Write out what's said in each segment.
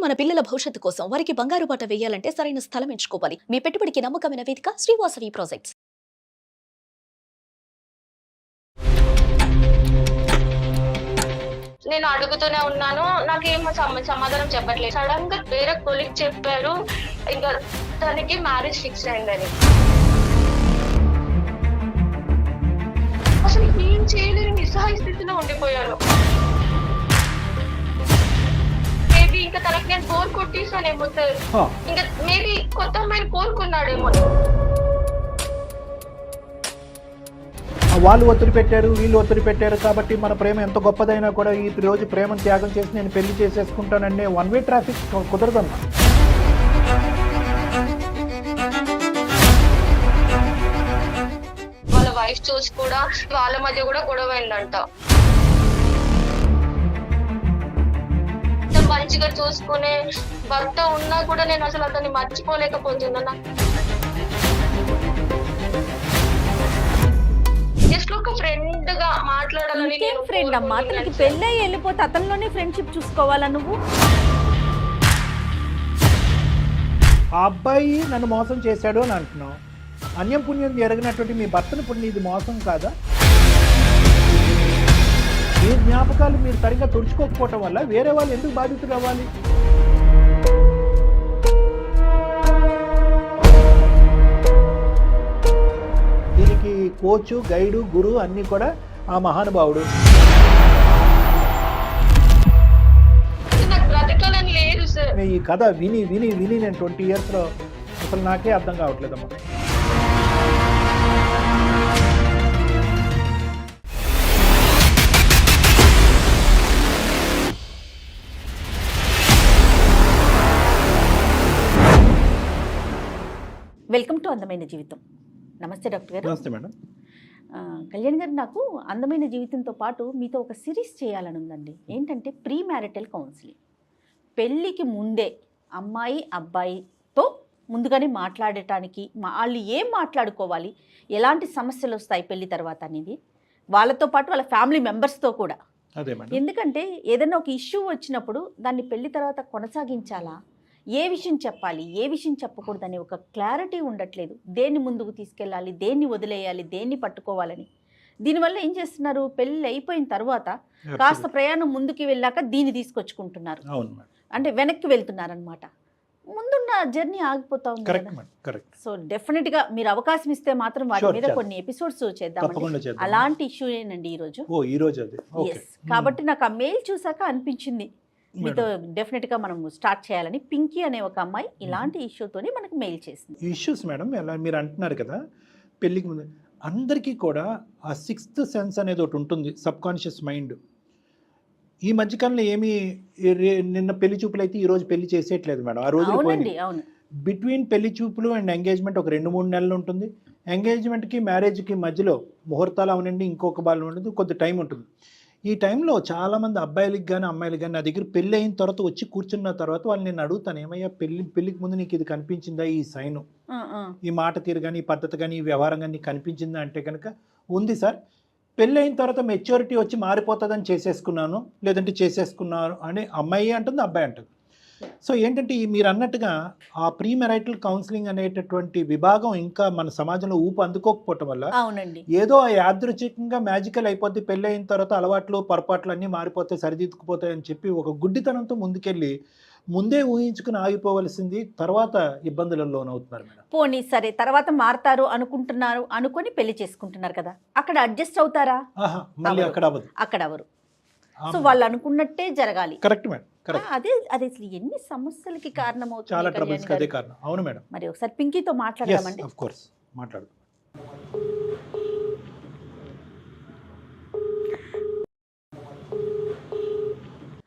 మన పిల్లల భవిష్యత్తు కోసం వారికి బంగారు బాట వేయాలంటే సరైన స్థలం ఎంచుకోవాలి. మీ పెట్టుబడికి నమ్మకమైన వేదిక శ్రీవాసవి ప్రాజెక్ట్స్. నేను అడుగుతూనే ఉన్నాను, నాకేం సమాధానం చెప్పట్లేదు. సడన్ గా వేరే కొలీగ్ చెప్పారు ఇంకా తనకి మ్యారేజ్ ఫిక్స్ అయిందని. అసలు ఏం చేయలేని నిస్సహాయ స్థితిలో ఉండిపోయాను. మేబీ ఇంకా తనకి నేను బోర్ కొట్టేసానేమో సార్. ఇంకా మేబీ కొత్త అమ్మాయిని కోరుకున్నాడేమో. వాళ్ళు ఒత్తిడి పెట్టారు, వీళ్ళు ఒత్తిడి పెట్టారు కాబట్టి మన ప్రేమ ఎంత గొప్పదైనా కూడా ఈ రోజు ప్రేమను త్యాగం చేసి నేను పెళ్లి చేసేసుకుంటానంటే వన్ వే ట్రాఫిక్ కుదరదమ్మా. వాళ్ళ వైఫ్ చూసి కూడా వాళ్ళ మధ్య కూడా గొడవ అయిందంట. మంచిగా చూసుకునే భర్త ఉన్నా కూడా నేను అసలు అతన్ని మర్చిపోలేకపోతున్నా. జస్ట్ ఒక ఫ్రెండ్ గా మాట్లాడాలని. ఫ్రెండ్ అమ్మా, అతనికి పెళ్ళై వెళ్ళిపోతే అతనిలోనే ఫ్రెండ్షిప్ చూసుకోవాలా నువ్వు? ఆ అబ్బాయి నన్ను మోసం చేశాడు అని అంటున్నావు. అన్యం పుణ్యం జరిగినటువంటి మీ భర్తను పుణ్యం ఇది మోసం కాదా? ఈ జ్ఞాపకాలు మీరు సరిగ్గా తుడుచుకోకపోవటం వల్ల వేరే వాళ్ళు ఎందుకు బాధితులు అవ్వాలి? దీనికి కోచ్, గైడు, గురువు అన్నీ కూడా ఆ మహానుభావుడు. ఈ కథ విని విని విని నేను 20 yearsలో అసలు నాకే అర్థం కావట్లేదమ్మా. వెల్కమ్ టు అందమైన జీవితం. నమస్తే డాక్టర్ గారు. నమస్తే మేడం. కళ్యాణ్ గారు, నాకు అందమైన జీవితంతో పాటు మీతో ఒక సిరీస్ చేయాలని ఉందండి. ఏంటంటే ప్రీ మ్యారిటల్ కౌన్సిలింగ్. పెళ్ళికి ముందే అమ్మాయి అబ్బాయితో ముందుగానే మాట్లాడటానికి వాళ్ళు ఏం మాట్లాడుకోవాలి, ఎలాంటి సమస్యలు వస్తాయి పెళ్లి తర్వాత అనేది, వాళ్ళతో పాటు వాళ్ళ ఫ్యామిలీ మెంబర్స్తో కూడా. ఎందుకంటే ఏదైనా ఒక ఇష్యూ వచ్చినప్పుడు దాన్ని పెళ్లి తర్వాత కొనసాగించాలా, ఏ విషయం చెప్పాలి, ఏ విషయం చెప్పకూడదు అనే ఒక క్లారిటీ ఉండట్లేదు. దేన్ని ముందుకు తీసుకెళ్ళాలి, దేన్ని వదిలేయాలి, దేన్ని పట్టుకోవాలని. దీనివల్ల ఏం చేస్తున్నారు, పెళ్ళి అయిపోయిన తర్వాత కాస్త ప్రయాణం ముందుకు వెళ్ళాక దీన్ని తీసుకొచ్చుకుంటున్నారు, అంటే వెనక్కి వెళ్తున్నారనమాట. ముందున్న జర్నీ ఆగిపోతా ఉంది. సో డెఫినెట్గా మీరు అవకాశం ఇస్తే మాత్రం వాటి మీద కొన్ని ఎపిసోడ్స్ చేద్దామండి. అలాంటి ఇష్యూ ఏనండి ఈరోజు. కాబట్టి నాకు ఆ మెయిల్ చూసాక అనిపించింది మీతో డెఫినెట్గా మనం స్టార్ట్ చేయాలని. పింకీ అనే ఒక అమ్మాయి ఇలాంటి ఇష్యూతోనే మనకు మెయిల్ చేసింది. ఇష్యూస్ మేడం ఎలా మీరు అంటున్నారు కదా, పెళ్ళికి ముందు అందరికీ కూడా ఆ 6th సెన్స్ అనేది ఒకటి ఉంటుంది, సబ్ కాన్షియస్ మైండ్. ఈ మధ్యకాలంలో ఏమి నిన్న పెళ్లి చూపులు అయితే ఈరోజు పెళ్లి చేసేయట్లేదు మేడం. ఆ రోజు బిట్వీన్ పెళ్లి చూపులు అండ్ ఎంగేజ్మెంట్ ఒక 2-3 నెలలు ఉంటుంది. ఎంగేజ్మెంట్కి మ్యారేజ్కి మధ్యలో ముహూర్తాలు అవనండి, ఇంకొక బాల్ ఉంటుంది, కొద్ది టైం ఉంటుంది. ఈ టైంలో చాలామంది అబ్బాయిలకి కానీ అమ్మాయిలకి కానీ నా దగ్గర పెళ్ళి అయిన తర్వాత వచ్చి కూర్చున్న తర్వాత వాళ్ళు నేను అడుగుతాను, ఏమయ్యా పెళ్ళికి ముందు నీకు ఇది కనిపించిందా, ఈ సైను, ఈ మాట తీరు కానీ, ఈ పద్ధతి కానీ, ఈ వ్యవహారం కానీ నీకు కనిపించిందా అంటే కనుక ఉంది సార్, పెళ్ళి అయిన తర్వాత మెచ్యూరిటీ వచ్చి మారిపోతుందని చేసేసుకున్నాను, లేదంటే చేసేసుకున్నాను అని అమ్మాయి అంటుంది, అబ్బాయి అంటుంది. సో ఏంటంటే మీరు అన్నట్టుగా ఆ ప్రీ మ్యారిటల్ కౌన్సిలింగ్ అనేటటువంటి విభాగం ఇంకా మన సమాజంలో ఊపు అందుకోకపోవటం వల్ల ఏదో యాదృచ్ఛికంగా మ్యాజికల్ అయిపోద్ది, పెళ్ళి అయిన తర్వాత అలవాట్లు పొరపాట్లు అన్నీ మారిపోతాయి, సరిదిద్దుకుపోతాయి అని చెప్పి ఒక గుడ్డితనంతో ముందుకెళ్ళి ముందే ఊహించుకుని ఆగిపోవలసింది, తర్వాత ఇబ్బందులలో లోనవుతున్నారు మేడం. పోనీ సరే, తర్వాత మారతారు అనుకుంటున్నారు, అనుకొని పెళ్లి చేసుకుంటున్నారు కదా, అక్కడ అడ్జస్ట్ అవుతారా? మళ్ళీ అక్కడ అవరు. సో వాళ్ళు అనుకున్నట్టే జరగాలి. Correct madam. అదే అసలు ఎన్ని సమస్యలకి కారణమవుతుంది, చాలా ట్రబుల్స్ అదే కారణం. అవును మేడం. మరి ఒకసారి పింకీతో మాట్లాడదామండి. ఆఫ్ కోర్స్ మాట్లాడదాం.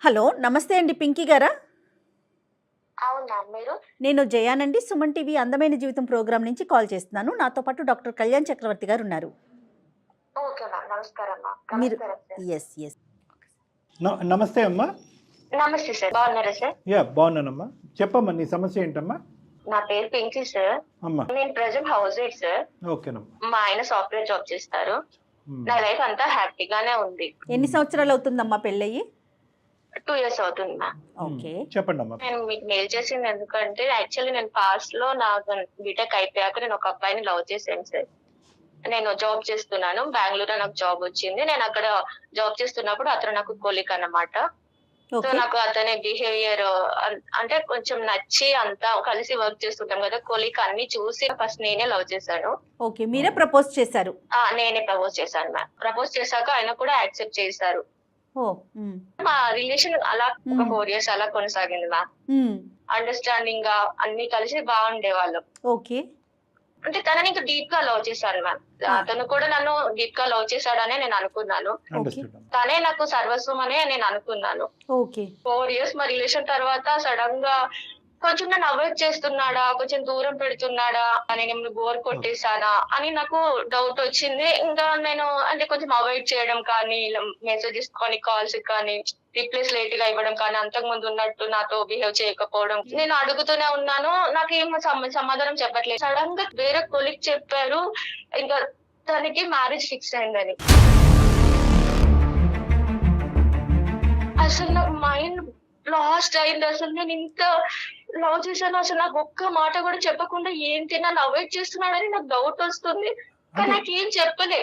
హలో, నమస్తే అండి పింకీ గారా? అవునా మీరు? నేను జయానండి, సుమన్ టీవీ అందమైన జీవితం ప్రోగ్రామ్ నుంచి కాల్ చేస్తున్నాను. నాతో పాటు డాక్టర్ కళ్యాణ్ చక్రవర్తి గారు ఉన్నారు. మీరు నమస్తే అమ్మా. నమస్తే సార్, బాగున్నారా సార్? బాగున్నానమ్మా. చెప్పమ్మా, నీ సమస్య ఏంటమ్మా? నా పేరు పింకీ సార్. అమ్మా, నేను ప్రెజెంట్ హౌస్ వైఫ్ సార్. ఓకేనమ్మా. మా ఆయన సాఫ్ట్వేర్ జాబ్ చేస్తారు. నా లైఫ్ అంతా హ్యాపీగానే ఉంది. ఎన్ని సంవత్సరాలు అవుతుందమ్మా పెళ్ళయ్యి? 2 years అవుతుంది మ్యామ్. ఓకే. చెప్పండి అమ్మా. నేను మీకు మెయిల్ చేసింది ఎందుకంటే యాక్చువల్లీ నేను పాస్ట్ లో నాకు బీటెక్ అయిపోయాక నేను ఒక అబ్బాయిని లవ్ చేశాను సార్. నేను జాబ్ చేస్తున్నాను బెంగళూరులో, నాకు జాబ్ వచ్చింది. నేను అక్కడ జాబ్ చేస్తున్నప్పుడు అతను నాకు కొలీగ్ అన్నమాట. So okay. నాకు అతని బిహేవియర్ అంటే కొంచెం నచ్చి అంతా కలిసి వర్క్ చేస్తుంటాం కదా, కొలీగ్ అన్ని చూసి ఫస్ట్ నేనే లవ్ చేశాను. ఓకే, మీరే ప్రపోజ్ చేశారు. నేనే ప్రపోజ్ చేశాను మ్యామ్. ప్రపోజ్ చేశాక ఆయన కూడా యాక్సెప్ట్ చేశారు. ఓ. మా రిలేషన్ అలా ఒక 4 years అలా కొనసాగింది మ్యామ్. అండర్స్టాండింగ్ గా అన్ని కలిసి బాగుండే వాళ్ళం. ఓకే. అంటే తనని ఇంకా డీప్ గా లవ్ చేశాను మ్యామ్. అతను కూడా నన్ను డీప్ గా లవ్ చేశాడనే నేను అనుకున్నాను. అండర్స్టూడ్. తనే నాకు సర్వస్వం అనే నేను అనుకున్నాను. ఓకే. 4 years మా రిలేషన్ తర్వాత సడన్ గా కొంచెం నన్ను అవాయిడ్ చేస్తున్నాడా, కొంచెం దూరం పెడుతున్నాడా, నేను ఏమైనా బోర్ కొట్టేశానా అని నాకు డౌట్ వచ్చింది. ఇంకా నేను అంటే కొంచెం అవాయిడ్ చేయడం కానీ, మెసేజెస్ కానీ, కాల్స్ కానీ రిప్లేస్ లేట్ గా ఇవ్వడం కానీ, అంతకు ముందు ఉన్నట్టు నాతో బిహేవ్ చేయకపోవడం, నేను అడుగుతూనే ఉన్నాను. నాకేం సమాధానం చెప్పట్లేదు. సడన్ గా వేరే కొలీగ్ చెప్పారు ఇంకా తనకి మ్యారేజ్ ఫిక్స్ అయిందని. అసలు నాకు మైండ్ లాస్ట్ అయింది. అసలు నేను ఇంత లవ్ చేశాను, అసలు నాకు ఒక్క మాట కూడా చెప్పకుండా ఏంటి నన్ను అవాయిడ్ చేస్తున్నాడని నాకు డౌట్ వస్తుంది. కానీ నాకు ఏం చెప్పలే.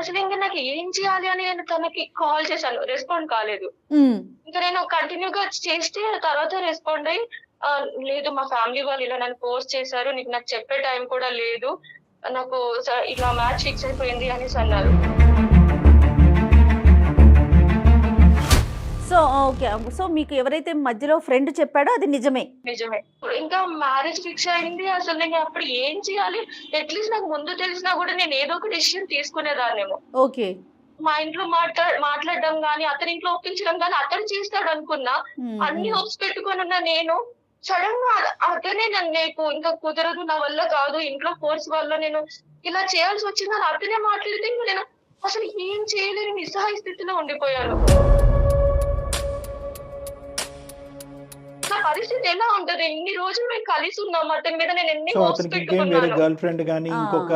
అసలు ఇంకా నాకు ఏం చేయాలి అని నేను తనకి కాల్ చేశాను, రెస్పాండ్ కాలేదు. ఇంకా నేను కంటిన్యూగా చేస్తే తర్వాత రెస్పాండ్ అయ్యి లేదు మా ఫ్యామిలీ వాళ్ళు ఇలా నన్ను ఫోర్స్ చేశారు, నీకు నాకు చెప్పే టైం కూడా లేదు, నాకు ఇలా మ్యాచ్ ఫిక్స్ అయిపోయింది అనేసి అన్నారు. సో ఓకే, సో మీకు ఎవరైతే మధ్యలో ఫ్రెండ్ చెప్పాడో అది నిజమే. నిజమే. ఇంకా మ్యారేజ్ ఫిక్స్ అయింది. అసలు నేను అప్పుడు ఏం చేయాలి? అట్లీస్ట్ నాకు ముందు తెలిసినా కూడా నేను ఏదో ఒక డెసిషన్ తీసుకునేదాన్నేమో. ఓకే. మా ఇంట్లో మాట్లాడడం గానీ, అతని ఇంట్లో ఒప్పించడం గానీ అతను చేస్తాడు అనుకున్నా. అన్ని హోప్స్ పెట్టుకొని ఉన్న నేను సడన్ గా అతనే నీకు ఇంకా కుదరదు, నా వల్ల కాదు, ఇంట్లో ఫోర్స్ వల్ల నేను ఇలా చేయాల్సి వచ్చిందని అతనే మాట్లాడితే ఇంకా నేను అసలు ఏం చేయలేని నిస్సహాయ స్థితిలో ఉండిపోయాను. నా పరిస్థితి ఎలా ఉంటది? ఇన్ని రోజులు మేము కలిసి ఉన్నాం, అతని మీద నేను ఎన్ని సో హోప్స్ అతనికి ఇంకేం వేరే పెట్టుకున్నాను. గర్ల్ ఫ్రెండ్ కానీ ఇంకొక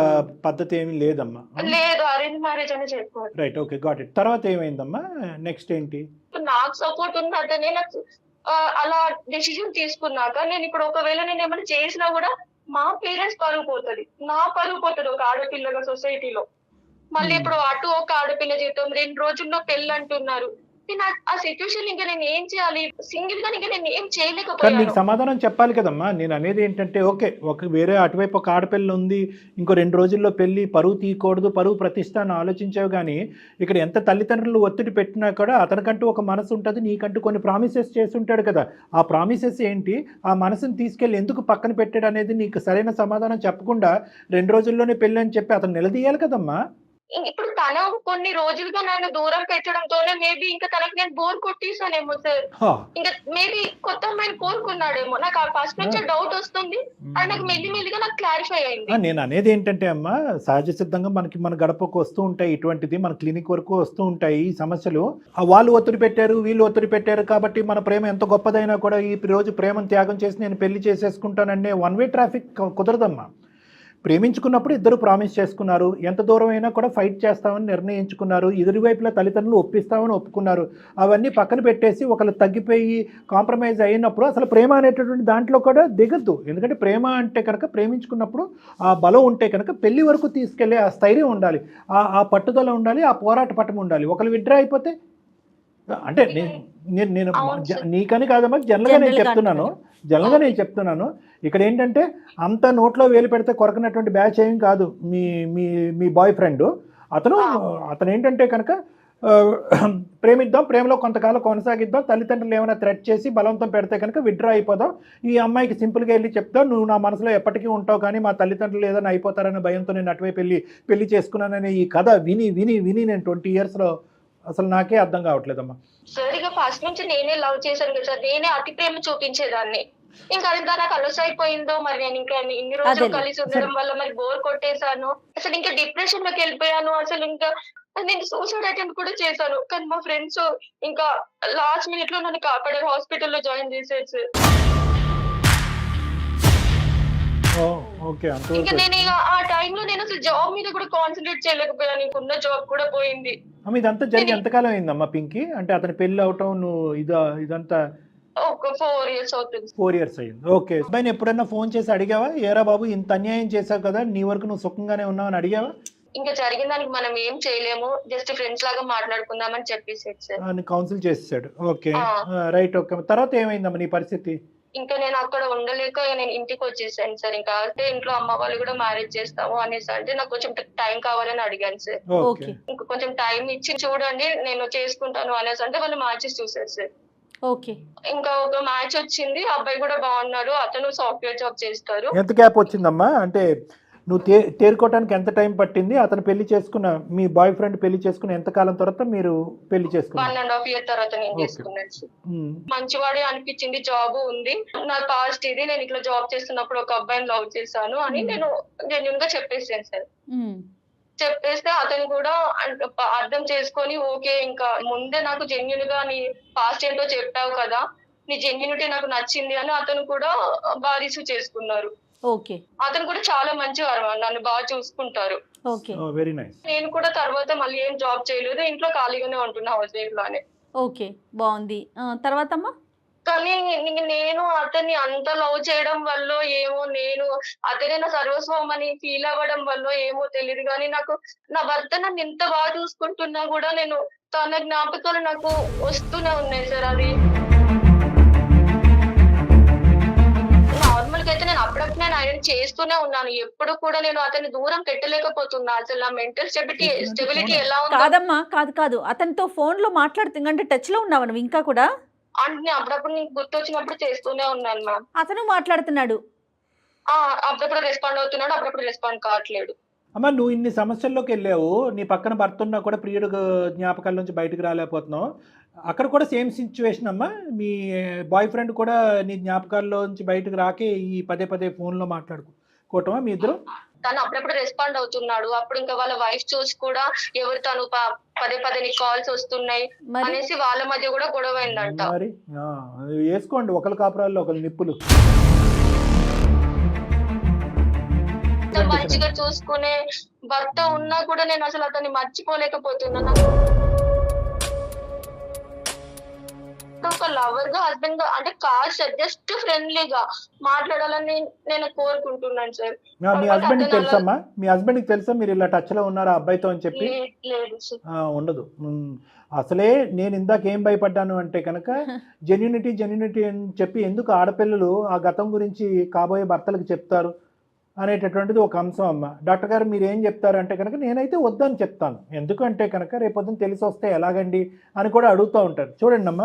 పద్ధతి ఏమీ లేదమ్మా. లేదు, అరేంజ్ మ్యారేజ్ అని చెప్పారు. Right, okay, got it. తర్వాత ఏమైందమ్మా? నెక్స్ట్ ఏంటి? నాకు సపోర్ట్ ఉంది అతనే నాకు అలా డెసిషన్ తీసుకున్నాక నేను ఇప్పుడు ఒకవేళ నేను ఏమైనా చేసినా కూడా మా పేరెంట్స్ పరువు పోతుంది, నా పరువు పోతుంది ఒక ఆడపిల్లగా సొసైటీలో. మళ్ళీ ఇప్పుడు అటు ఒక ఆడపిల్ల జీవితం 2 రోజుల్లో పెళ్ళి అంటున్నారు. నేను ఆ సిచ్యువేషన్ ఇంకా నేను ఏం చేయాలి? సింగిల్ గా ఇంకా నేను ఏం కానీ చేయలేకపోయాను. నీకు సమాధానం చెప్పాలి కదమ్మా. నేను అనేది ఏంటంటే ఓకే, ఒక వేరే అటువైపు ఒక ఆడపిల్ల ఉంది, ఇంకో 2 రోజుల్లో పెళ్ళి, పరువు తీయకూడదు, పరువు ప్రతిష్ట అని ఆలోచించావు. కానీ ఇక్కడ ఎంత తల్లిదండ్రులు ఒత్తిడి పెట్టినా కూడా అతనికంటూ ఒక మనసు ఉంటుంది, నీకంటూ కొన్ని ప్రామిసెస్ చేసి ఉంటాడు కదా. ఆ ప్రామిసెస్ ఏంటి, ఆ మనసుని తీసుకెళ్ళి ఎందుకు పక్కన పెట్టాడు అనేది నీకు సరైన సమాధానం చెప్పకుండా 2 రోజుల్లోనే పెళ్ళి అని చెప్పి అతను నిలదీయాలి కదమ్మా. ఇప్పుడు తన కొన్ని రోజులుగా నన్ను దూరం పెట్టడంతోనే మేబీ ఇంకా తనకి నేను బోర్ కొట్టేసానేమో సార్. ఇంకా మేబీ కొత్త అమ్మాయిని కోరుకున్నాడేమో. నాకు ఫస్ట్ నుంచి డౌట్ వస్తుంది, అది నాకు మెల్లిగా నాకు క్లారిఫై అయింది. నేను అనేది ఏంటంటే అమ్మా, సహజ సిద్ధంగా మన గడపకు వస్తూ ఉంటాయి ఇటువంటిది, మన క్లినిక్ వరకు వస్తూ ఉంటాయి ఈ సమస్యలు. వాళ్ళు ఒత్తిడి పెట్టారు, వీళ్ళు ఒత్తిడి పెట్టారు కాబట్టి మన ప్రేమ ఎంత గొప్పదైనా కూడా ఈ రోజు ప్రేమను త్యాగం చేసి నేను పెళ్లి చేసేసుకుంటాననే 1 వే ట్రాఫిక్ కుదరదమ్మా. ప్రేమించుకున్నప్పుడు ఇద్దరు ప్రామిస్ చేసుకున్నారు, ఎంత దూరం అయినా కూడా ఫైట్ చేస్తామని నిర్ణయించుకున్నారు, ఇరువైపుల తల్లిదండ్రులు ఒప్పిస్తామని ఒప్పుకున్నారు. అవన్నీ పక్కన పెట్టేసి ఒకళ్ళు తగ్గిపోయి కాంప్రమైజ్ అయినప్పుడు అసలు ప్రేమ అనేటటువంటి దాంట్లో కూడా దిగద్దు. ఎందుకంటే ప్రేమ అంటే కనుక ప్రేమించుకున్నప్పుడు ఆ బలం ఉంటే కనుక పెళ్లి వరకు తీసుకెళ్లే ఆ స్థైర్యం ఉండాలి, ఆ పట్టుదల ఉండాలి, ఆ పోరాట పటం ఉండాలి. ఒకళ్ళు విత్డ్రా అయిపోతే అంటే నేను నీకని కాదమ్మా, జనరల్గా నేను చెప్తున్నాను. ఇక్కడ ఏంటంటే అంత నోట్లో వేలు పెడితే కొరకనటువంటి బ్యాచ్ ఏం కాదు మీ బాయ్ ఫ్రెండ్. అతను ఏంటంటే కనుక ప్రేమిద్దాం, ప్రేమలో కొంతకాలం కొనసాగిద్దాం, తల్లిదండ్రులు ఏమైనా థ్రెట్ చేసి బలవంతం పెడితే కనుక విత్డ్రా అయిపోదాం, ఈ అమ్మాయికి సింపుల్గా వెళ్ళి చెప్తావు నువ్వు నా మనసులో ఎప్పటికీ ఉంటావు, కానీ మా తల్లిదండ్రులు ఏదైనా అయిపోతారనే భయంతో నేను అటువైపు పెళ్లి చేసుకున్నాననే ఈ కథ విని నేను 20 yearsలో అసలు నాకే అర్థం కావట్లేదమ్మా. సార్ ఇక ఫస్ట్ నుంచి నేనే లవ్ చేశాను కదా సార్, నేనే అతి ప్రేమ చూపించేదాన్ని. ఇంకా అది నాకు అలస అయిపోయిందో మరి, నేను ఇంకా ఇన్ని రోజులు కలిసి ఉండడం వల్ల మరి బోర్ కొట్టేశాను, అసలు ఇంకా డిప్రెషన్ లోకి వెళ్ళిపోయాను. అసలు ఇంకా నేను సూసైడ్ అటెంప్ట్ కూడా చేశాను, కానీ మా ఫ్రెండ్స్ ఇంకా లాస్ట్ మినిట్ లో నన్ను కాపాడారు, హాస్పిటల్లో జాయిన్ చేసేది సార్. ఓకే, ఇంకా అంతవరకు నేను ఇక ఆ టైంలో నేను అసలు జాబ్ మీద కూడా కాన్సన్ట్రేట్ చేయలేకపోయాను. ఇంకున్న జాబ్ కూడా పోయింది. ఇదంతా జరిగి ఎంతకాలం అయిందమ్మా పింకీ? అంటే అతని పెళ్లి అవటం నువ్వు ఇదంతా ఒక 4 years అవుతుంది. 4 years అయింది. ఓకే, అబ్బాయిని ఎప్పుడైనా ఫోన్ చేసి అడిగావా? ఏరా బాబు ఇంత అన్యాయం చేశావు కదా, నీ వరకు నువ్వు సుఖంగానే ఉన్నావు అని అడిగావా? ఇంకా జరిగిన దానికి మనం ఏం చేయలేము, జస్ట్ ఫ్రెండ్స్ లాగా మాట్లాడుకుందామని చెప్పేసాడు సార్. అని కౌన్సిల్ చేసాడు. ఓకే, ఆ. రైట్. ఓకే, తర్వాత ఏమైందమ్మా నీ పరిస్థితి? ఇంకా నేను అక్కడ ఉండలేక నేను ఇంటికి వచ్చేసాను సార్. ఇంకా అంటే ఇంట్లో అమ్మ వాళ్ళు కూడా మ్యారేజ్ చేస్తాము అనేసి అంటే నాకు కొంచెం టైం కావాలని అడిగాను సార్. ఓకే, ఇంకా కొంచెం టైం ఇచ్చి చూడండి నేను చేసుకుంటాను అనేసి అంటే వాళ్ళు మ్యాచెస్ చూసారు సార్. ఓకే. ఇంకా ఒక మ్యాచ్ వచ్చింది, అబ్బాయి కూడా బాగున్నాడు, అతను సాఫ్ట్వేర్ జాబ్ చేస్తారు. ఎంత గ్యాప్ వచ్చిందమ్మా? అంటే నువ్వు తేరుకోవడానికి ఎంత టైం పట్టింది? అతను పెళ్లి చేసుకున్న మీ బాయ్ ఫ్రెండ్ పెళ్లి చేసుకున్న ఎంత కాలం తర్వాత మీరు పెళ్లి చేసుకున్నారు? 1.5 year తర్వాత నేను చేసుకున్నాను సార్. మంచివాడే అనిపించింది, జాబ్ ఉంది, నా పాస్ట్ ఇది, నేను ఇట్లా జాబ్ చేస్తున్నప్పుడు ఒక అబ్బాయిని లవ్ చేశాను అని నేను జెన్యూన్ గా చెప్పేసాను సార్. చెప్పేస్తే అతను కూడా అర్థం చేసుకొని ఓకే, ఇంకా ముందే నాకు జెన్యూన్ గా నీ పాస్ట్ ఏంటో చెప్పావు కదా, నీ జెన్యూనిటీ నాకు నచ్చింది అని అతను కూడా బాగా రిసీవ్ చేసుకున్నారు. ఓకే. అతను కూడా చాలా మంచివారు, నన్ను బాగా చూసుకుంటారు. Okay, very nice. నేను కూడా తర్వాత మళ్ళీ ఏం జాబ్ చేయలేదు, ఇంట్లో ఖాళీగానే ఉంటున్నా హౌస్ వైఫ్ లానే. ఓకే, బాగుంది. తర్వాత అమ్మా? కానీ నేను అతన్ని అంత లవ్ చేయడం వల్ల ఏమో, నేను అతనే నా సర్వస్వం అని ఫీల్ అవ్వడం వల్ల ఏమో తెలియదు, కానీ నాకు నా భర్త నన్ను ఎంత బాగా చూసుకుంటున్నా కూడా నేను తన జ్ఞాపకాలు నాకు వస్తూనే ఉన్నాయి సార్. అది నార్మల్ గా అయితే నేను అప్పుడప్పుడు నేను ఆయన చేస్తూనే ఉన్నాను, ఎప్పుడు కూడా నేను అతన్ని దూరం పెట్టలేకపోతున్నా. అసలు నా మెంటల్ స్టెబిలిటీ ఎలా ఉంది? కాదమ్మా, కాదు, అతనితో ఫోన్ లో మాట్లాడుతుంది అంటే టచ్ లో ఉన్నావు నువ్వు ఇంకా కూడా? అంటే అప్పుడప్పుడు నీకు గుర్తొచ్చినప్పుడు చేస్తూనే ఉన్నాను మ్యామ్. అతను మాట్లాడుతున్నాడు, అప్పుడప్పుడు రెస్పాండ్ అవుతున్నాడు, అప్పుడప్పుడు రెస్పాండ్ కావట్లేదు. అమ్మా, నువ్వు ఇన్ని సమస్యల్లోకి వెళ్ళావు, నీ పక్కన భర్త ఉన్నా కూడా ప్రియుడు జ్ఞాపకాల నుంచి బయటకు రాలేకపోతున్నావు. అక్కడ కూడా సేమ్ సిచ్యువేషన్ అమ్మా, మీ బాయ్ ఫ్రెండ్ కూడా నీ జ్ఞాపకాల్లో నుంచి బయటకు రాకే ఈ పదే ఫోన్లో మాట్లాడుకోవటమా మీ ఇద్దరు? తను అప్పుడప్పుడు రెస్పాండ్ అవుతున్నాడు, అప్పుడు ఇంకా వాళ్ళ వైఫ్ చూసి కూడా ఎవరు తను పదే నీకు కాల్స్ వస్తున్నాయి అనేసి వాళ్ళ మధ్య కూడా గొడవ అయిందంట. మరి వేసుకోండి ఒకరి కాపురాల్లో ఒకరి నిప్పులు. మంచిగా చూసుకునే భర్త ఉన్నా కూడా నేను అసలు అతన్ని మర్చిపోలేకపోతున్నాను. ఒక లవర్ గా, హస్బెండ్ గా అంటే కాదు సార్, జస్ట్ ఫ్రెండ్లీగా మాట్లాడాలని నేను కోరుకుంటున్నాను సార్. మీ హస్బెండ్ కి తెలుసమ్మా? మీ హస్బెండ్ కి తెలుసా మీరు ఇలా టచ్ లో ఉన్నారా అబ్బాయితో అని చెప్పి? లేదు సార్. ఉండదు. అసలే నేను ఇందాక ఏం భయపడ్డాను అంటే కనుక జెన్యూనిటీ అని చెప్పి ఎందుకు ఆడపిల్లలు ఆ గతం గురించి కాబోయే భర్తలకు చెప్తారు అనేటటువంటిది ఒక అంశం అమ్మ. డాక్టర్ గారు మీరు ఏం చెప్తారు అంటే కనుక నేనైతే వద్దని చెప్తాను. ఎందుకంటే కనుక రేపొద్దున తెలిసి వస్తే ఎలాగండి అని కూడా అడుగుతూ ఉంటారు. చూడండి అమ్మ,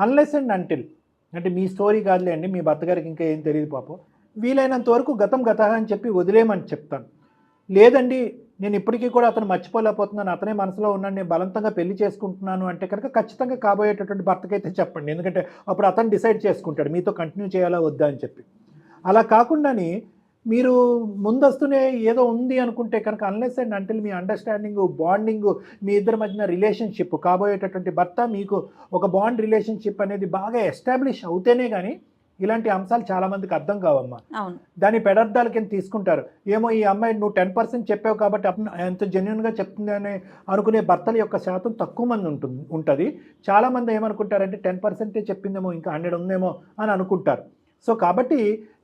అన్లెస్ అండ్ అంటిల్ అంటే మీ స్టోరీ కాదులే అండి, మీ భర్త గారికి ఇంకా ఏం తెలియదు పాపం, వీలైనంత వరకు గతం అని చెప్పి వదిలేయమని చెప్తాను. లేదండి నేను ఇప్పటికీ కూడా అతను మర్చిపోలేకపోతున్నాను, అతనే మనసులో ఉన్నాను, నేను బలవంతంగా పెళ్లి చేసుకుంటున్నాను అంటే కనుక ఖచ్చితంగా కాబోయేటటువంటి భర్తకైతే చెప్పండి. ఎందుకంటే అప్పుడు అతను డిసైడ్ చేసుకుంటాడు మీతో కంటిన్యూ చేయాలా వద్దా అని చెప్పి. అలా కాకుండాని మీరు ముందస్తునే ఏదో ఉంది అనుకుంటే కనుక అన్లెస్ అండ్ అంటిల్ మీ అండర్స్టాండింగ్, బాండింగ్, మీ ఇద్దరి మధ్యన రిలేషన్షిప్, కాబోయేటటువంటి భర్త మీకు ఒక బాండ్ రిలేషన్షిప్ అనేది బాగా ఎస్టాబ్లిష్ అవుతేనే కానీ ఇలాంటి అంశాలు చాలామందికి అర్థం కావమ్మా. దాని పెడార్థాల కింద తీసుకుంటారు. ఏమో ఈ అమ్మాయి నువ్వు 10% చెప్పావు కాబట్టి ఎంత జెన్యున్గా చెప్తుంది అని అనుకునే భర్తల యొక్క శాతం తక్కువ మంది ఉంటుంది. చాలామంది ఏమనుకుంటారంటే 10% చెప్పిందేమో ఇంకా 100 ఉందేమో అని అనుకుంటారు. సో కాబట్టి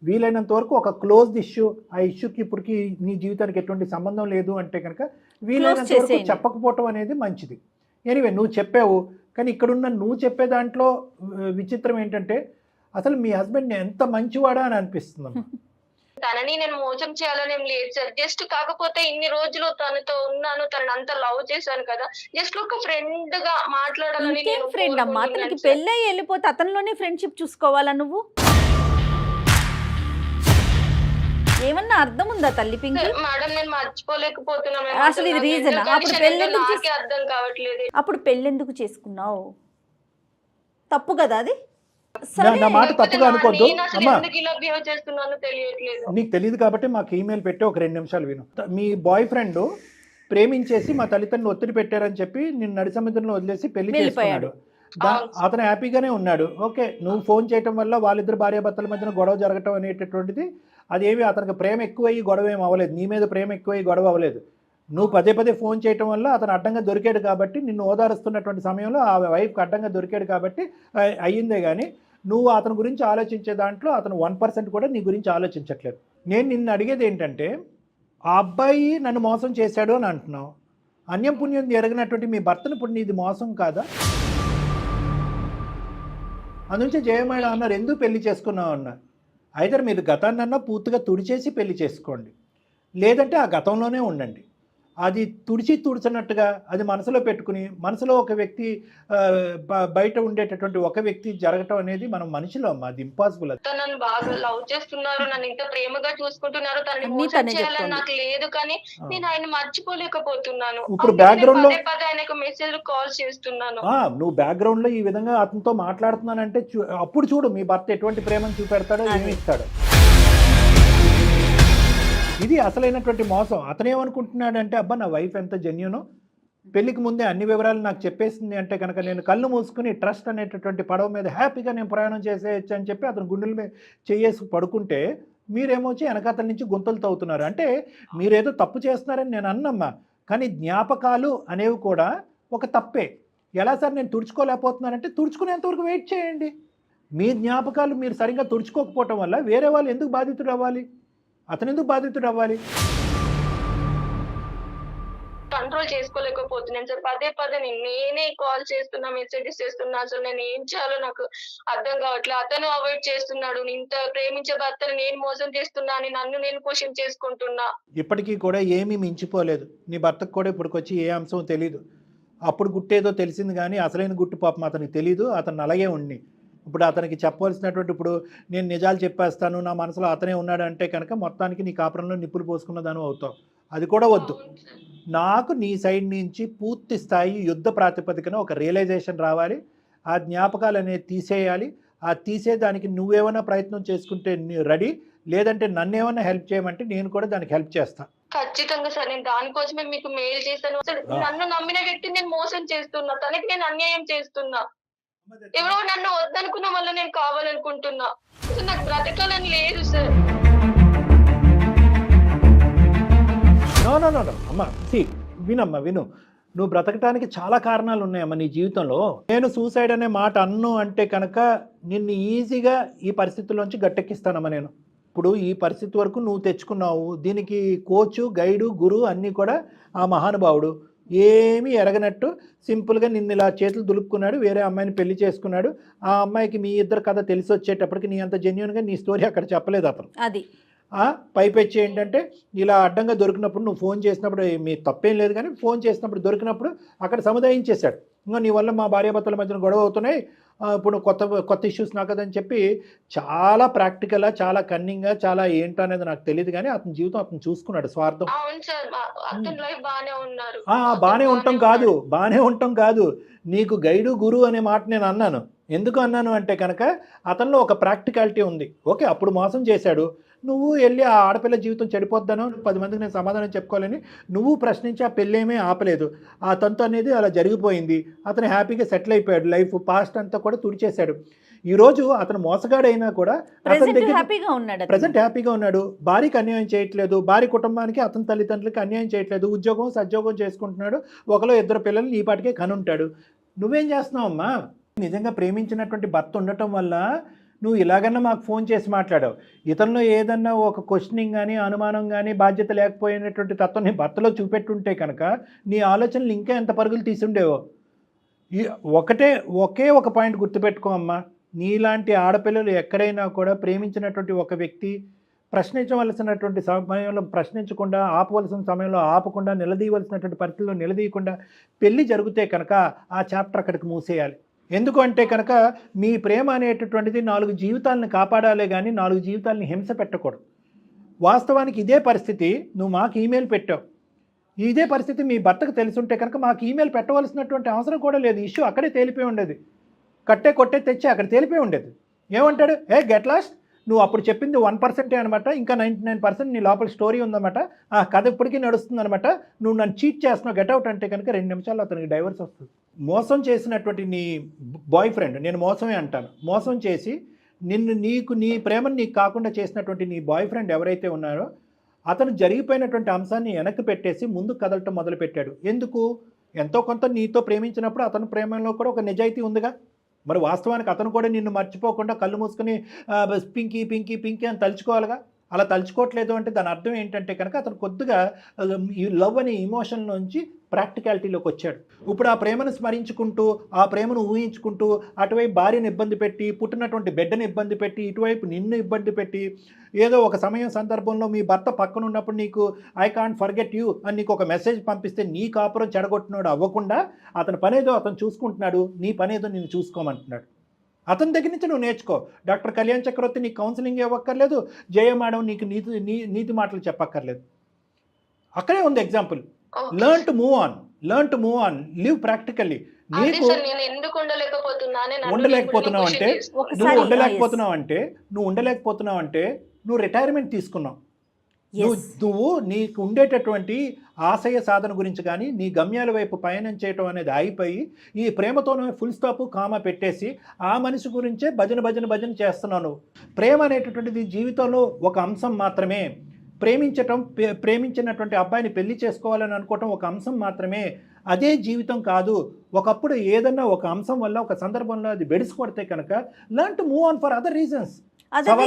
వీలైనంత వరకు ఒక క్లోజ్డ్ ఇష్యూ, ఆ ఇష్యూకి ఇప్పటికి నీ జీవితానికి ఎటువంటి సంబంధం లేదు అంటే కనుక వీలైనంత వరకు చెప్పకపోవటం అనేది మంచిది. ఎనీవే నువ్వు చెప్పావు, కానీ ఇక్కడున్న నువ్వు చెప్పే దాంట్లో విచిత్రం ఏంటంటే అసలు మీ హస్బెండ్ ఎంత మంచివాడా అని అనిపిస్తుంది. తనని నేను మోసం చేయాలని లేదు సార్, జస్ట్ కాకపోతే ఇన్ని రోజులు తనతో ఉన్నాను, తనని అంత లవ్ చేశాను కదా, జస్ట్ ఒక ఫ్రెండ్ గా మాట్లాడాలని. ఫ్రెండ్ అమ్మా, అతనికి పెళ్ళై వెళ్ళిపోతే అతనిలోనే ఫ్రెండ్షిప్ చూసుకోవాలా నువ్వు? ఏమన్నా అర్థం ఉందా తల్లి పింకి? మేడం నేను మర్చిపోలేకపోతున్నాను అసలు ఇది రీజన్. అప్పుడు పెళ్ళెందుకు అర్థం కావట్లేదు. అప్పుడు పెళ్ళెందుకు చేసుకున్నావు? తప్పు కదా అది. నా మాట తప్పుగా అనుకోద్దు అమ్మా, తెలియట్లేదు. నీకు తెలియదు కాబట్టి మాకు ఈమెయిల్ పెట్టి ఒక 2 నిమిషాలు విను. మీ బాయ్ ఫ్రెండ్ ప్రేమించేసి మా తల్లిదండ్రులు ఒత్తిడి పెట్టారని చెప్పి నిన్ను నడి సముద్రంలో వదిలేసి పెళ్లి చేసుకున్నాడు. అవును. అతను హ్యాపీగానే ఉన్నాడు. ఓకే, నువ్వు ఫోన్ చేయటం వల్ల వాళ్ళిద్దరు భార్యాభర్తల మధ్యన గొడవ జరగటం అనేటటువంటిది అదేమి అతనికి ప్రేమ ఎక్కువయ్యి గొడవ ఏమి అవ్వలేదు. నీ మీద ప్రేమ ఎక్కువయ్యి గొడవ అవ్వలేదు. నువ్వు పదే పదే ఫోన్ చేయటం వల్ల అతను అడ్డంగా దొరికాడు కాబట్టి, నిన్ను ఓదారుస్తున్నటువంటి సమయంలో ఆ వైఫ్కి అడ్డంగా దొరికాడు కాబట్టి అయ్యిందే కానీ నువ్వు అతని గురించి ఆలోచించే దాంట్లో అతను 1% కూడా నీ గురించి ఆలోచించట్లేదు. నేను నిన్ను అడిగేది ఏంటంటే, ఆ అబ్బాయి నన్ను మోసం చేశాడు అని అంటున్నావు. అన్యం పుణ్యం ఎరగినటువంటి మీ భర్తను ఇప్పుడు నీది మోసం కాదా? అందుంచి జయమేళ అన్నారు, ఎందుకు పెళ్లి చేసుకున్నావు అన్నారు. అయితే మీరు గతాన్నన్నా పూర్తిగా తుడిచేసి పెళ్లి చేసుకోండి, లేదంటే ఆ గతంలోనే ఉండండి. అది తుడిచినట్టుగా అది మనసులో పెట్టుకుని మనసులో ఒక వ్యక్తి బయట ఉండేటటువంటి ఒక వ్యక్తి జరగటం అనేది మనం మనిషిలో అమ్మా, అది ఇంపాసిబుల్. అది తను నన్ను బాగా లవ్ చేస్తున్నారు, నన్ను ఇంత ప్రేమగా చూసుకుంటున్నారు, తనని అన్నీ మోసం తనే చేయాలని చెప్తోంది. నాకు లేదు, కానీ నేను ఆయన మర్చిపోలేకపోతున్నాను. ఇప్పుడు అందుకే నేను background లో- పదే పదే ఆయనకు మెసేజ్ కాల్ చేస్తున్నాను. నువ్వు బ్యాక్గ్రౌండ్లో ఈ విధంగా అతనితో మాట్లాడుతున్నానంటే అప్పుడు చూడు మీ భర్త ఎటువంటి ప్రేమను చూపెడతాడో ఏమి ఇస్తాడో. ఇది అసలైనటువంటి మోసం. అతనేమనుకుంటున్నాడంటే, అబ్బా నా వైఫ్ ఎంత జెన్యూనో, పెళ్లికి ముందే అన్ని వివరాలు నాకు చెప్పేసింది అంటే కనుక నేను కళ్ళు మూసుకుని ట్రస్ట్ అనేటటువంటి పడవ మీద హ్యాపీగా నేను ప్రయాణం చేసేయచ్చు అని చెప్పి అతను గుండెల మీద చేయేసి పడుకుంటే, మీరేమో వచ్చి వెనకాతల నుంచి గుంతలు తవ్వుతున్నారు. అంటే మీరేదో తప్పు చేస్తున్నారని నేను అన్నమ్మా, కానీ జ్ఞాపకాలు అనేవి కూడా ఒక తప్పే. ఎలా సార్ నేను తుడుచుకోలేకపోతున్నానంటే, తుడుచుకునేంతవరకు వెయిట్ చేయండి. మీ జ్ఞాపకాలు మీరు సరిగ్గా తుడుచుకోకపోవటం వల్ల వేరే వాళ్ళు ఎందుకు బాధితుడు అవ్వాలి? అతను ఎందుకు బాధితుడు అవ్వాలి? కంట్రోల్ చేసుకోలేకపోతున్నాను సార్. పదే పదే నేనే కాల్ చేస్తున్నా, మెసేజెస్ చేస్తున్నా. అసలు నేను ఏం చేయాలో నాకు అర్థం కావట్లేదు. అతను అవాయిడ్ చేస్తున్నాడు. ఇంత ప్రేమించే భర్తను నేను మోసం చేస్తున్నా అని నన్ను నేను క్వశ్చన్ చేసుకుంటున్నా. ఇప్పటికీ కూడా ఏమీ మించిపోలేదు. నీ భర్తకు కూడా ఇప్పటికొచ్చి ఏ అంశం తెలియదు. అప్పుడు గుట్టేదో తెలిసింది కానీ అసలైన గుట్టు పాపం అతనికి తెలీదు. అతను అలాగే ఉండి ఇప్పుడు అతనికి చెప్పవలసినటువంటి, ఇప్పుడు నేను నిజాలు చెప్పేస్తాను, నా మనసులో అతనే ఉన్నాడు అంటే కనుక మొత్తానికి నీ కాపురంలో నిప్పులు పోసుకున్న దాని అవుతావు. అది కూడా వద్దు. నాకు నీ సైడ్ నుంచి పూర్తి స్థాయి యుద్ధ ప్రాతిపదికన ఒక రియలైజేషన్ రావాలి. ఆ జ్ఞాపకాలు అనేది తీసేయాలి. ఆ తీసేదానికి నువ్వేమైనా ప్రయత్నం చేసుకుంటే రెడీ, లేదంటే నన్ను ఏమైనా హెల్ప్ చేయమంటే నేను కూడా దానికి హెల్ప్ చేస్తాను. ఖచ్చితంగా సార్, నేను దానికోసమే మీకు మెయిల్ చేశాను. అసలు నన్ను నమ్మిన వ్యక్తిని నేను మోసం చేస్తున్నా, తనకి నేను అన్యాయం చేస్తున్నా. ఎవరో నన్ను వద్దనుకున్న వల్ల నేను కావాలనుకుంటున్నా. అసలు నాకు బ్రతకాలని లేదు సార్. నో అమ్మా, వినమ్మా విను. నువ్వు బ్రతకటానికి చాలా కారణాలు ఉన్నాయమ్మా నీ జీవితంలో. నేను సూసైడ్ అనే మాట అన్ను అంటే కనుక నిన్ను ఈజీగా ఈ పరిస్థితుల్లోంచి గట్టెక్కిస్తానమ్మా నేను. ఇప్పుడు ఈ పరిస్థితి వరకు నువ్వు తెచ్చుకున్నావు. దీనికి కోచు, గైడు, గురువు అన్నీ కూడా ఆ మహానుభావుడు. ఏమీ ఎరగనట్టు సింపుల్గా నిన్ను ఇలా చేతులు దులుపుకున్నాడు, వేరే అమ్మాయిని పెళ్లి చేసుకున్నాడు. ఆ అమ్మాయికి మీ ఇద్దరు కథ తెలిసి వచ్చేటప్పటికి నీ అంత జెన్యూన్గా నీ స్టోరీ అక్కడ చెప్పలేదు అతను. అది పైపెచ్చి ఏంటంటే ఇలా అడ్డంగా దొరికినప్పుడు నువ్వు ఫోన్ చేసినప్పుడు మీ తప్పేం లేదు, కానీ ఫోన్ చేసినప్పుడు దొరికినప్పుడు అక్కడ సముదాయించేశాడు. ఇంకా నీ వల్ల మా భార్యాభర్తల మధ్యన గొడవ అవుతున్నాయి, ఇప్పుడు కొత్త ఇష్యూస్ నాకు కదని చెప్పి చాలా ప్రాక్టికల్గా, చాలా కన్నింగ్గా, చాలా ఏంటనేది నాకు తెలియదు, కానీ అతని జీవితం అతను చూసుకున్నాడు స్వార్థం. అవును సార్, అతని లైఫ్ బానే ఉన్నారు. బాగానే ఉంటాం కాదు, నీకు గైడు గురు అనే మాట నేను అన్నాను. ఎందుకు అన్నాను అంటే కనుక అతనిలో ఒక ప్రాక్టికాలిటీ ఉంది. ఓకే, అప్పుడు మోసం చేశాడు, నువ్వు వెళ్ళి ఆ ఆడపిల్ల జీవితం చెడిపోద్దాను 10 మందికి నేను సమాధానం చెప్పుకోవాలని నువ్వు ప్రశ్నించి ఆ పెళ్ళేమీ ఆపలేదు. ఆ తంతు అనేది అలా జరిగిపోయింది. అతను హ్యాపీగా సెటిల్ అయిపోయాడు. లైఫ్ పాస్ట్ అంతా కూడా తుడిచేశాడు. ఈరోజు అతను మోసగాడైనా కూడా అతని దగ్గర ప్రజెంట్ హ్యాపీగా ఉన్నాడు. భార్యకి అన్యాయం చేయట్లేదు, భార్య కుటుంబానికి అతని తల్లిదండ్రులకి అన్యాయం చేయట్లేదు, ఉద్యోగం సద్యోగం చేసుకుంటున్నాడు, ఒకలో 2 పిల్లలు ఈ పాటికే కనుంటాడు. నువ్వేం చేస్తున్నావు అమ్మా? నిజంగా ప్రేమించినటువంటి భర్త ఉండటం వల్ల నువ్వు ఇలాగన్నా మాకు ఫోన్ చేసి మాట్లాడావు. ఇతనిలో ఏదన్నా ఒక క్వశ్చనింగ్ కానీ, అనుమానం కానీ, బాధ్యత లేకపోయినటువంటి తత్వం నీ భర్తలో చూపెట్టుంటే కనుక నీ ఆలోచనలు ఇంకా ఎంత పరుగులు తీసుండేవో. ఒకే ఒక పాయింట్ గుర్తుపెట్టుకో అమ్మా, నీలాంటి ఆడపిల్లలు ఎక్కడైనా కూడా ప్రేమించినటువంటి ఒక వ్యక్తి ప్రశ్నించవలసినటువంటి సమయంలో ప్రశ్నించకుండా, ఆపవలసిన సమయంలో ఆపకుండా, నిలదీయవలసినటువంటి పరిస్థితుల్లో నిలదీయకుండా పెళ్ళి జరిగితే కనుక ఆ చాప్టర్ అక్కడికి మూసేయాలి. ఎందుకు అంటే కనుక మీ ప్రేమ అనేటటువంటిది 4 జీవితాలను కాపాడాలే కానీ 4 జీవితాలని హింస పెట్టకూడదు. వాస్తవానికి ఇదే పరిస్థితి నువ్వు మాకు ఈమెయిల్ పెట్టావు. ఇదే పరిస్థితి మీ భర్తకు తెలుసుంటే కనుక మాకు ఈమెయిల్ పెట్టవలసినటువంటి అవసరం కూడా లేదు. ఇష్యూ అక్కడే తేలిపోయి ఉండేది. కొట్టే తెచ్చి అక్కడ తేలిపోయి ఉండేది. ఏమంటాడు, గెట్ లాస్ట్, నువ్వు అప్పుడు చెప్పింది 1% అనమాట, ఇంకా 99% నీ లోపల స్టోరీ ఉందన్నమాట, ఆ కథ ఇప్పటికీ నడుస్తుంది అనమాట, నువ్వు నన్ను చీట్ చేస్తున్నావు, గెట్ అవుట్ అంటే కనుక 2 నిమిషాల్లో అతనికి డైవర్స్ వస్తుంది. మోసం చేసినటువంటి నీ బాయ్ ఫ్రెండ్, నేను మోసమే అంటాను, మోసం చేసి నీ ప్రేమను నీకు కాకుండా చేసినటువంటి నీ బాయ్ ఫ్రెండ్ ఎవరైతే ఉన్నారో అతను జరిగిపోయినటువంటి అంశాన్ని వెనక్కి పెట్టేసి ముందు కదలటం మొదలుపెట్టాడు. ఎందుకు? ఎంతో కొంత నీతో ప్రేమించినప్పుడు అతని ప్రేమలో కూడా ఒక నిజాయితీ ఉందిగా. మరి వాస్తవానికి అతను కూడా నిన్ను మర్చిపోకుండా కళ్ళు మూసుకొని పింకీ పింకీ పింకీ అని తలుచుకోవాలిగా. అలా తలుచుకోవట్లేదు అంటే దాని అర్థం ఏంటంటే కనుక అతను కొద్దిగా ఈ లవ్ అనే ఇమోషన్ నుంచి ప్రాక్టికాలిటీలోకి వచ్చాడు. ఇప్పుడు ఆ ప్రేమను స్మరించుకుంటూ, ఆ ప్రేమను ఊహించుకుంటూ అటువైపు భార్యను ఇబ్బంది పెట్టి, పుట్టినటువంటి బిడ్డను ఇబ్బంది పెట్టి, ఇటువైపు నిన్ను ఇబ్బంది పెట్టి, ఏదో ఒక సమయం సందర్భంలో మీ భర్త పక్కన ఉన్నప్పుడు నీకు ఐ కాంట్ ఫర్గెట్ యూ అని నీకు ఒక మెసేజ్ పంపిస్తే నీ కాపురం చెడగొట్టినాడు అవ్వకుండా అతని పనేదో అతను చూసుకుంటున్నాడు, నీ పనేదో నేను చూసుకోమంటున్నాడు. అతని దగ్గర నుంచి నువ్వు నేర్చుకో. డాక్టర్ కళ్యాణ్ చక్రవర్తి నీకు కౌన్సిలింగ్ ఇవ్వక్కర్లేదు, జయ మేడం నీకు నీతి మాటలు చెప్పక్కర్లేదు. అక్కడే ఉంది example. Learn to move on, live practically. నీకు ఉండలేకపోతున్నావు అంటే నువ్వు రిటైర్మెంట్ తీసుకున్నావు. నువ్వు నీకు ఉండేటటువంటి ఆశయ సాధన గురించి కానీ నీ గమ్యాల వైపు పయనం చేయటం అనేది అయిపోయి ఈ ప్రేమతోనే ఫుల్ స్టాప్ కామా పెట్టేసి ఆ మనిషి గురించే భజన చేస్తున్నావు. నువ్వు ప్రేమ అనేటటువంటిది జీవితంలో ఒక అంశం మాత్రమే. ప్రేమించినటువంటి అబ్బాయిని పెళ్లి చేసుకోవాలని అనుకోవటం ఒక అంశం మాత్రమే. అదే జీవితం కాదు. ఒకప్పుడు ఏదన్నా ఒక అంశం వల్ల ఒక సందర్భంలో అది బెడిసి కొడితే కనుక learn to move on for other reasons.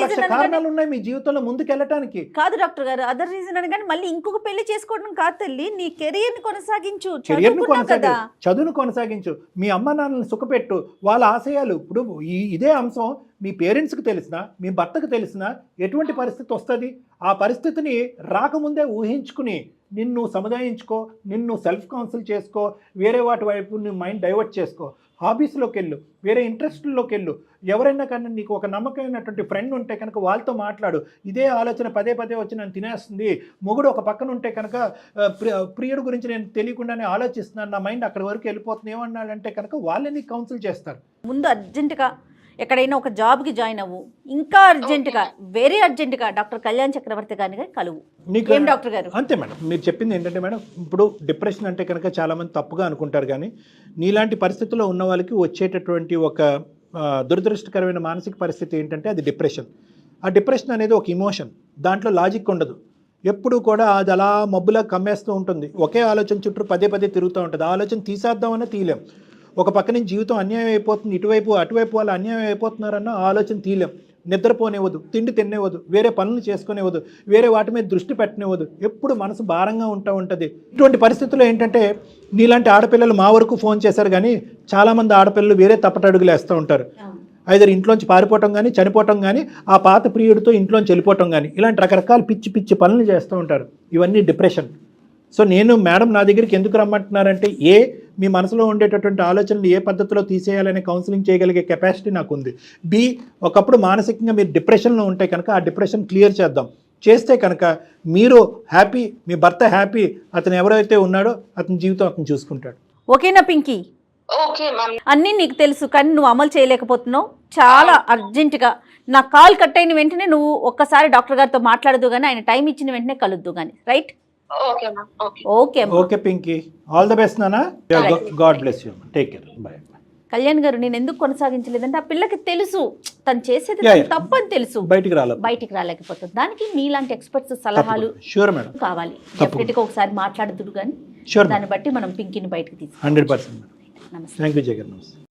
లక్ష కారణాలు ఉన్నాయి మీ జీవితంలో ముందుకెళ్ళటానికి. కాదు డాక్టర్ గారు, అదర్ రీజన్ అని కానీ మళ్ళీ ఇంకొక పెళ్లి చేసుకోవడం కాదు తల్లి. నీ కెరియర్ ని కొనసాగించు, చదువును కొనసాగించు, మీ అమ్మ నాన్నలను సుఖపెట్టు, వాళ్ళ ఆశయాలు. ఇప్పుడు ఇదే అంశం మీ పేరెంట్స్కి తెలిసినా, మీ భర్తకు తెలిసినా ఎటువంటి పరిస్థితి వస్తుంది, ఆ పరిస్థితిని రాకముందే ఊహించుకుని నిన్ను సముదాయించుకో, నిన్ను సెల్ఫ్ కౌన్సిల్ చేసుకో, వేరే వాటి వైపు నీ మైండ్ డైవర్ట్ చేసుకో, హాబీస్లోకి వెళ్ళు, వేరే ఇంట్రెస్ట్లోకి వెళ్ళు. ఎవరైనా కానీ నీకు ఒక నమ్మకమైనటువంటి ఫ్రెండ్ ఉంటే కనుక వాళ్ళతో మాట్లాడు. ఇదే ఆలోచన పదే వచ్చి నన్ను తినేస్తుంది, మొగుడు ఒక పక్కన ఉంటే కనుక ప్రియుడు గురించి నేను తెలియకుండానే ఆలోచిస్తున్నాను, నా మైండ్ అక్కడి వరకు వెళ్ళిపోతుంది ఏమన్నాడంటే కనుక వాళ్ళని నీకు కౌన్సిల్ చేస్తారు. ముందు అర్జెంటుగా ఎక్కడైనా ఒక జాబ్కి జాయిన్ అవ్వు, ఇంకా అర్జెంటుగా వెరీ అర్జెంటుగా డాక్టర్ కళ్యాణ్ చక్రవర్తి గారిని కలువు. ఏం డాక్టర్ గారు? అంతే మేడం, మీరు చెప్పింది ఏంటంటే మేడం, ఇప్పుడు డిప్రెషన్ అంటే కనుక చాలామంది తప్పుగా అనుకుంటారు, కానీ నీలాంటి పరిస్థితుల్లో ఉన్న వాళ్ళకి వచ్చేటటువంటి ఒక దురదృష్టకరమైన మానసిక పరిస్థితి ఏంటంటే అది డిప్రెషన్. ఆ డిప్రెషన్ అనేది ఒక ఇమోషన్, దాంట్లో లాజిక్ ఉండదు. ఎప్పుడు కూడా అది అలా మబ్బులా కమ్మేస్తూ ఉంటుంది, ఒకే ఆలోచన చుట్టూ పదే తిరుగుతూ ఉంటుంది. ఆ ఆలోచన తీసేద్దామన్నా తీయలేం. ఒక పక్క నుంచి జీవితం అన్యాయం అయిపోతుంది, అటువైపు వాళ్ళు అన్యాయం అయిపోతున్నారన్న ఆలోచన తీయలేం. నిద్రపోనివ్వదు, తిండి తినేవద్దు, వేరే పనులు చేసుకునేవద్దు, వేరే వాటి మీద దృష్టి పెట్టనివ్వదు, ఎప్పుడు మనసు భారంగా ఉంటుంది. ఇటువంటి పరిస్థితుల్లో ఏంటంటే నీలాంటి ఆడపిల్లలు మా వరకు ఫోన్ చేశారు, కానీ చాలామంది ఆడపిల్లలు వేరే తప్పటడుగులు వేస్తూ ఉంటారు. ఐదర్ ఇంట్లోంచి పారిపోవటం కానీ, చనిపోవటం కానీ, ఆ పాత ప్రియుడితో ఇంట్లోంచి వెళ్ళిపోవటం కానీ, ఇలాంటి రకరకాల పిచ్చి పనులు చేస్తూ ఉంటారు. ఇవన్నీ డిప్రెషన్. సో నేను మేడం నా దగ్గరికి ఎందుకు రమ్మంటున్నారంటే, మీ మనసులో ఉండేటటువంటి ఆలోచనలు ఏ పద్ధతిలో తీసేయాలనే కౌన్సిలింగ్ చేయగలిగే కెపాసిటీ నాకు ఉంది. బి, ఒకప్పుడు మానసికంగా మీరు డిప్రెషన్లో ఉంటే కనుక ఆ డిప్రెషన్ క్లియర్ చేస్తే కనుక మీరు హ్యాపీ, మీ భర్త హ్యాపీ, అతను ఎవరైతే ఉన్నాడో అతని జీవితం అతను చూసుకుంటాడు. ఓకేనా పింకీ? Okay ma'am. అన్నీ నీకు తెలుసు, కానీ నువ్వు అమలు చేయలేకపోతున్నావు. చాలా అర్జెంటుగా నా కాల్ కట్ అయిన వెంటనే నువ్వు ఒక్కసారి డాక్టర్ గారితో మాట్లాడదు కానీ, ఆయన టైం ఇచ్చిన వెంటనే కలుద్దు కానీ. Right? Okay Pinky, all the best నానా. God bless you. Take care. Bye. Kalyan garu, నేను ఎందుకు కొనసాగించలేదంటే ఆ పిల్లకి తెలుసు తను చేసేది తప్పని తెలుసు, బయటికి రాలేకపోతుంది. దానికి మీలాంటి ఎక్స్పర్ట్స్ సలహాలు కావాలి. డెఫినెట్గా ఒకసారి మాట్లాడుతుడు కానీ దాన్ని బట్టి మనం పింకీని బయటకు తీసుకు. 100%. నమస్తే. Thank you Jagan. నమస్తే.